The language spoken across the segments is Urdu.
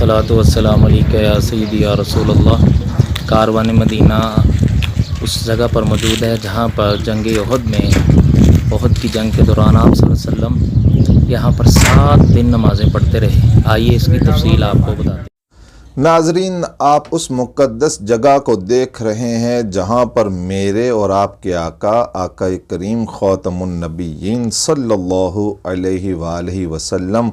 الصلاۃ والسلام علیک یا سیدی یا رسول اللہ۔ کاروان مدینہ اس جگہ پر موجود ہے جہاں پر جنگ احد میں، احد کی جنگ کے دوران آپ صلی اللہ علیہ وسلم یہاں پر 7 دن نمازیں پڑھتے رہے۔ آئیے اس کی تفصیل آپ کو بتاتے ہیں۔ ناظرین، آپ اس مقدس جگہ کو دیکھ رہے ہیں جہاں پر میرے اور آپ کے آقا کریم خاتم النبیین صلی اللہ علیہ وآلہ وسلم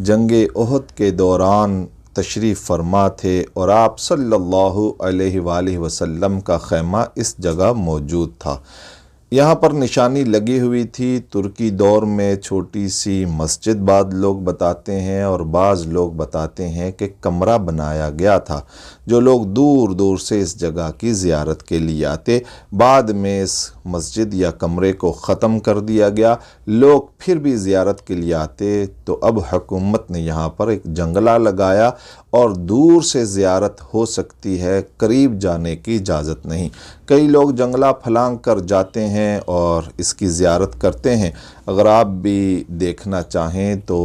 جنگ احد کے دوران تشریف فرما تھے، اور آپ صلی اللہ علیہ وآلہ وسلم کا خیمہ اس جگہ موجود تھا۔ یہاں پر نشانی لگی ہوئی تھی۔ ترکی دور میں چھوٹی سی مسجد بعض لوگ بتاتے ہیں، اور بعض لوگ بتاتے ہیں کہ کمرہ بنایا گیا تھا جو لوگ دور دور سے اس جگہ کی زیارت کے لیے آتے۔ بعد میں اس مسجد یا کمرے کو ختم کر دیا گیا، لوگ پھر بھی زیارت کے لیے آتے، تو اب حکومت نے یہاں پر ایک جنگلہ لگایا اور دور سے زیارت ہو سکتی ہے، قریب جانے کی اجازت نہیں۔ کئی لوگ جنگلہ پھلانگ کر جاتے ہیں اور اس کی زیارت کرتے ہیں۔ اگر آپ بھی دیکھنا چاہیں تو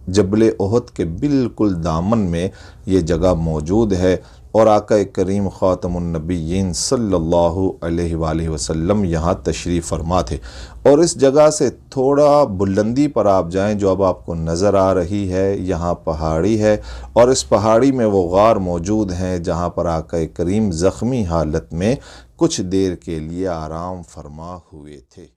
جبل احد کے بالکل دامن میں یہ جگہ موجود ہے، اور آقا کریم خاتم النبیین صلی اللہ علیہ وآلہ وسلم یہاں تشریف فرما تھے۔ اور اس جگہ سے تھوڑا بلندی پر آپ جائیں، جو اب آپ کو نظر آ رہی ہے، یہاں پہاڑی ہے، اور اس پہاڑی میں وہ غار موجود ہیں جہاں پر آقا کریم زخمی حالت میں کچھ دیر کے لیے آرام فرما ہوئے تھے۔